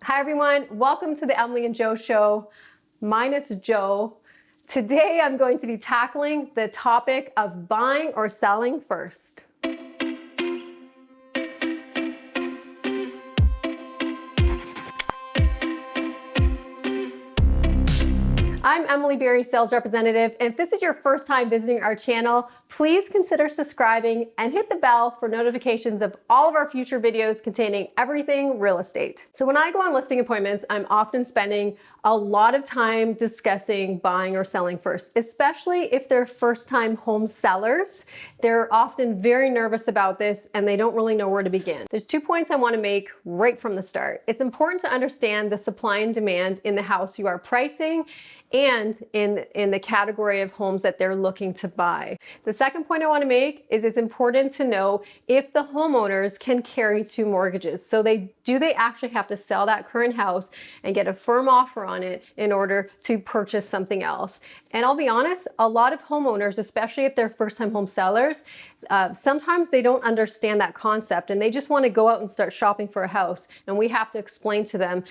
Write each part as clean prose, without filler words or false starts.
Hi everyone, welcome to the Emily and Joe show, minus Joe. Today I'm going to be tackling the topic of buying or selling first. I'm Emi-ly, sales representative, and if this is your first time visiting our channel, please consider subscribing and hit the bell for notifications of all of our future videos containing everything real estate. So when I go on listing appointments, I'm often spending a lot of time discussing buying or selling first, especially if they're first-time home sellers. They're often very nervous about this and they don't really know where to begin. There's 2 points I want to make right from the start. It's important to understand the supply and demand in the house you are pricing and in the category of homes that they're looking to buy. The second point I want to make is it's important to know if the homeowners can carry 2 mortgages. So do they actually have to sell that current house and get a firm offer on it in order to purchase something else? And I'll be honest, a lot of homeowners, especially if they're first-time home sellers, sometimes they don't understand that concept and they just want to go out and start shopping for a house. And we have to explain to them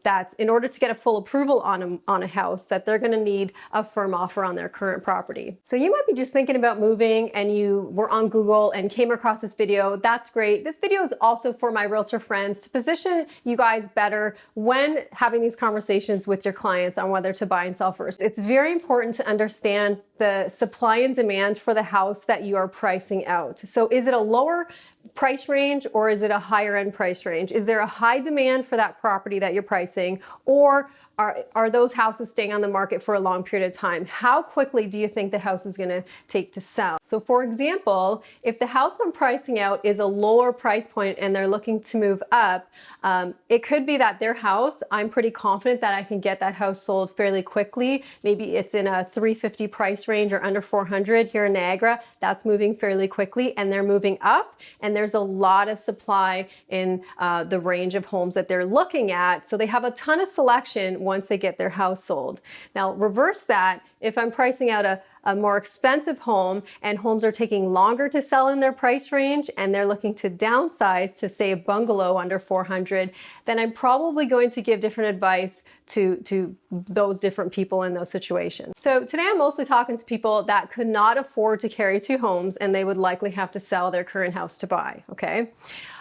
that in order to get a full approval on a house, that they're going to need a firm offer on their current property. So you might be just thinking about moving and you were on Google and came across this video. That's great. This video is also for my realtor friends to position you guys better when having these conversations with your clients on whether to buy and sell first. It's very important to understand the supply and demand for the house that you are pricing out. So is it a lower price range or is it a higher end price range? Is there a high demand for that property that you're pricing, or are those houses staying on the market for a long period of time? How quickly do you think the house is going to take to sell? So for example, if the house I'm pricing out is a lower price point and they're looking to move up, it could be that their house, I'm pretty confident that I can get that house sold fairly quickly. Maybe it's in a $350 price range or under $400 here in Niagara. That's moving fairly quickly and they're moving up, and there's a lot of supply in the range of homes that they're looking at. So they have a ton of selection once they get their house sold. Now reverse that, if I'm pricing out a more expensive home and homes are taking longer to sell in their price range and they're looking to downsize to say a bungalow under 400, then I'm probably going to give different advice to those different people in those situations. So today I'm mostly talking to people that could not afford to carry 2 homes and they would likely have to sell their current house to buy, okay?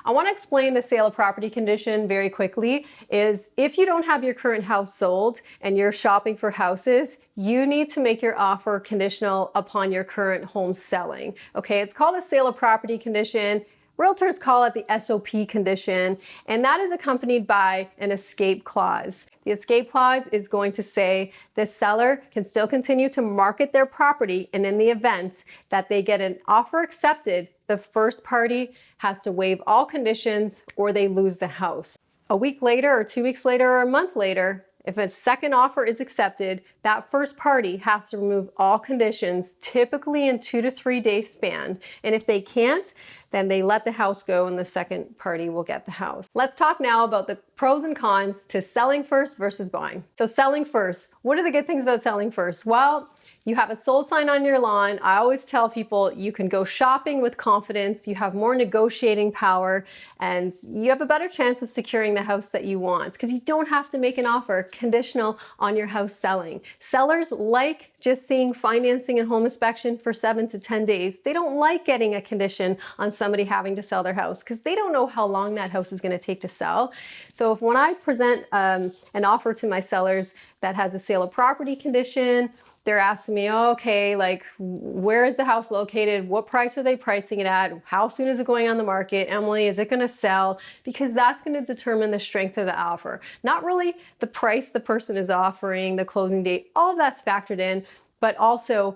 I want to explain the sale of property condition very quickly. Is if you don't have your current house sold and you're shopping for houses, you need to make your offer conditional upon your current home selling. Okay, it's called a sale of property condition. Realtors call it the SOP condition, and that is accompanied by an escape clause. The escape clause is going to say the seller can still continue to market their property, and in the event that they get an offer accepted, the first party has to waive all conditions or they lose the house. A week later or 2 weeks later or a month later, if a second offer is accepted, that first party has to remove all conditions, typically in 2 to 3 day span. And if they can't, then they let the house go and the second party will get the house. Let's talk now about the pros and cons to selling first versus buying. So selling first, what are the good things about selling first? Well, you have a sold sign on your lawn. I always tell people you can go shopping with confidence, you have more negotiating power, and you have a better chance of securing the house that you want because you don't have to make an offer conditional on your house selling. Sellers like just seeing financing and home inspection for 7 to 10 days. They don't like getting a condition on somebody having to sell their house because they don't know how long that house is going to take to sell. So when I present an offer to my sellers that has a sale of property condition, they're asking me, oh, okay, like, where is the house located? What price are they pricing it at? How soon is it going on the market? Emily, is it going to sell? Because that's going to determine the strength of the offer. Not really the price the person is offering, the closing date, all of that's factored in, but also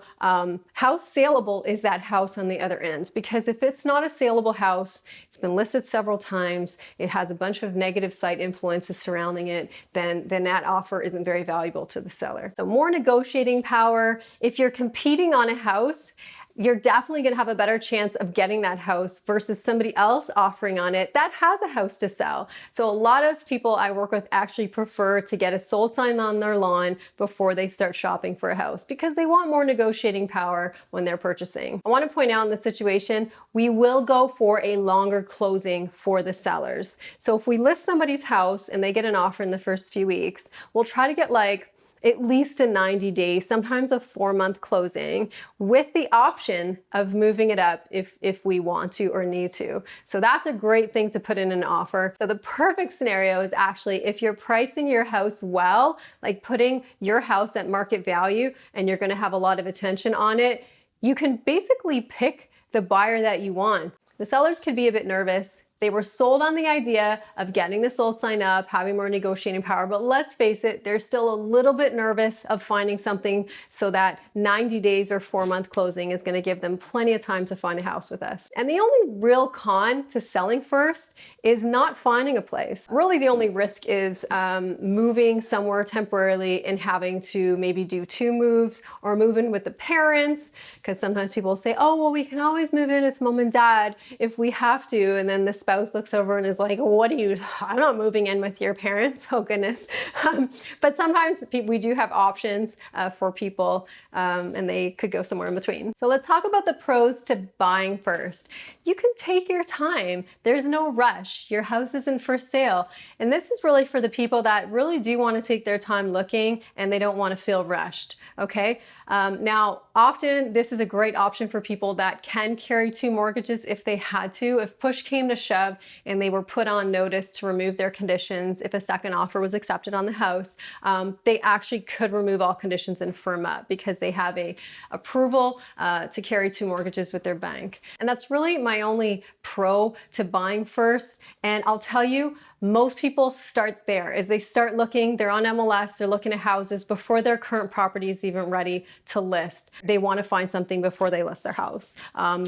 how saleable is that house on the other end? Because if it's not a saleable house, it's been listed several times, it has a bunch of negative site influences surrounding it, then that offer isn't very valuable to the seller. So more negotiating power. If you're competing on a house, you're definitely going to have a better chance of getting that house versus somebody else offering on it that has a house to sell. So a lot of people I work with actually prefer to get a sold sign on their lawn before they start shopping for a house because they want more negotiating power when they're purchasing. I want to point out in this situation, we will go for a longer closing for the sellers. So if we list somebody's house and they get an offer in the first few weeks, we'll try to get like at least a 90 days, sometimes a 4-month closing with the option of moving it up if we want to or need to. So that's a great thing to put in an offer. So the perfect scenario is actually if you're pricing your house well, like putting your house at market value and you're going to have a lot of attention on it, you can basically pick the buyer that you want. The sellers could be a bit nervous. They were sold on the idea of getting the sold sign up, having more negotiating power, but let's face it, they're still a little bit nervous of finding something, so that 90 days or 4-month closing is going to give them plenty of time to find a house with us. And the only real con to selling first is not finding a place. Really, the only risk is moving somewhere temporarily and having to maybe do 2 moves or move in with the parents, because sometimes people say, oh, well, we can always move in with mom and dad if we have to, and then the spouse looks over and is like, I'm not moving in with your parents. Oh goodness. But sometimes we do have options for people and they could go somewhere in between. So let's talk about the pros to buying first. You can take your time. There's no rush. Your house isn't for sale. And this is really for the people that really do want to take their time looking and they don't want to feel rushed. Okay. Now, often this is a great option for people that can carry 2 mortgages if they had to. If push came to shove and they were put on notice to remove their conditions, if a second offer was accepted on the house, they actually could remove all conditions and firm up because they have a approval to carry 2 mortgages with their bank. And that's really my only pro to buying first. And I'll tell you, most people start there. As they start looking, they're on MLS, they're looking at houses before their current property is even ready to list. They want to find something before they list their house.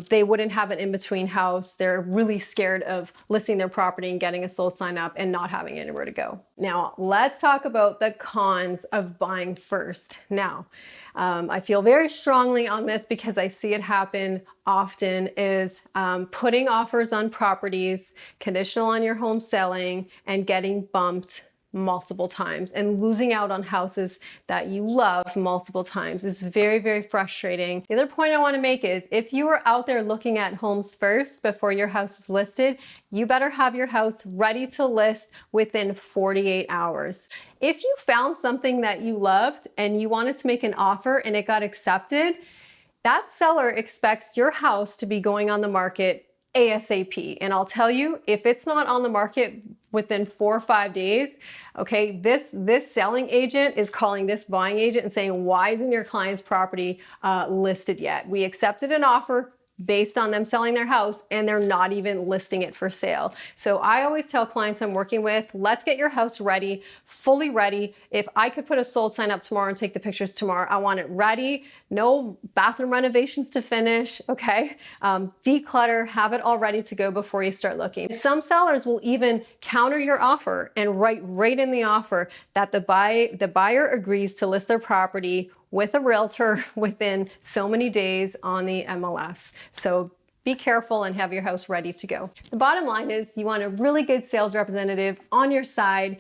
They wouldn't have an in-between house. They're really scared of listing their property and getting a sold sign up and not having anywhere to go. Now, let's talk about the cons of buying first. Now, I feel very strongly on this because I see it happen often, is putting offers on properties conditional on your home selling and getting bumped multiple times and losing out on houses that you love multiple times is very, very frustrating. The other point I want to make is if you are out there looking at homes first before your house is listed, you better have your house ready to list within 48 hours. If you found something that you loved and you wanted to make an offer and it got accepted, that seller expects your house to be going on the market ASAP. And I'll tell you, if it's not on the market within 4 or 5 days, okay, this selling agent is calling this buying agent and saying, why isn't your client's property listed yet? We accepted an offer based on them selling their house and they're not even listing it for sale. So I always tell clients I'm working with, let's get your house ready, fully ready. If I could put a sold sign up tomorrow and take the pictures tomorrow, I want it ready. No bathroom renovations to finish, okay? Declutter, have it all ready to go before you start looking. Some sellers will even counter your offer and write right in the offer that the buyer agrees to list their property with a realtor within so many days on the MLS. So be careful and have your house ready to go. The bottom line is you want a really good sales representative on your side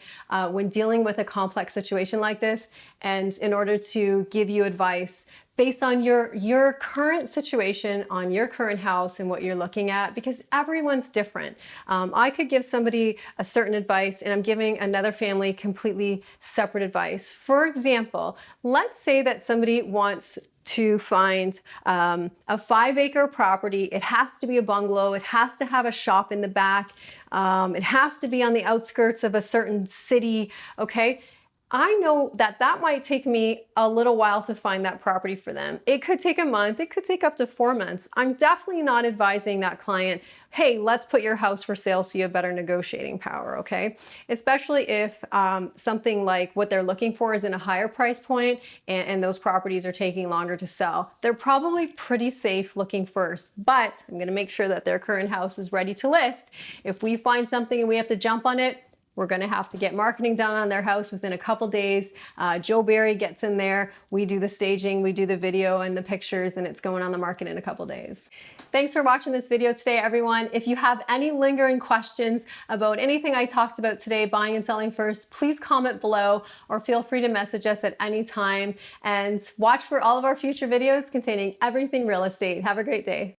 when dealing with a complex situation like this, and in order to give you advice based on your current situation, on your current house and what you're looking at, because everyone's different. I could give somebody a certain advice and I'm giving another family completely separate advice. For example, let's say that somebody wants to find a 5-acre property. It has to be a bungalow. It has to have a shop in the back. It has to be on the outskirts of a certain city, okay? I know that might take me a little while to find that property for them. It could take a month, it could take up to 4 months. I'm definitely not advising that client, hey, let's put your house for sale so you have better negotiating power, okay? Especially if something like what they're looking for is in a higher price point and those properties are taking longer to sell. They're probably pretty safe looking first, but I'm gonna make sure that their current house is ready to list. If we find something and we have to jump on it, We're going to have to get marketing done on their house within a couple days. Joe Barry gets in there. We do the staging, we do the video and the pictures, and it's going on the market in a couple days. Thanks for watching this video today, everyone. If you have any lingering questions about anything I talked about today, buying and selling first, please comment below or feel free to message us at any time. And watch for all of our future videos containing everything real estate. Have a great day.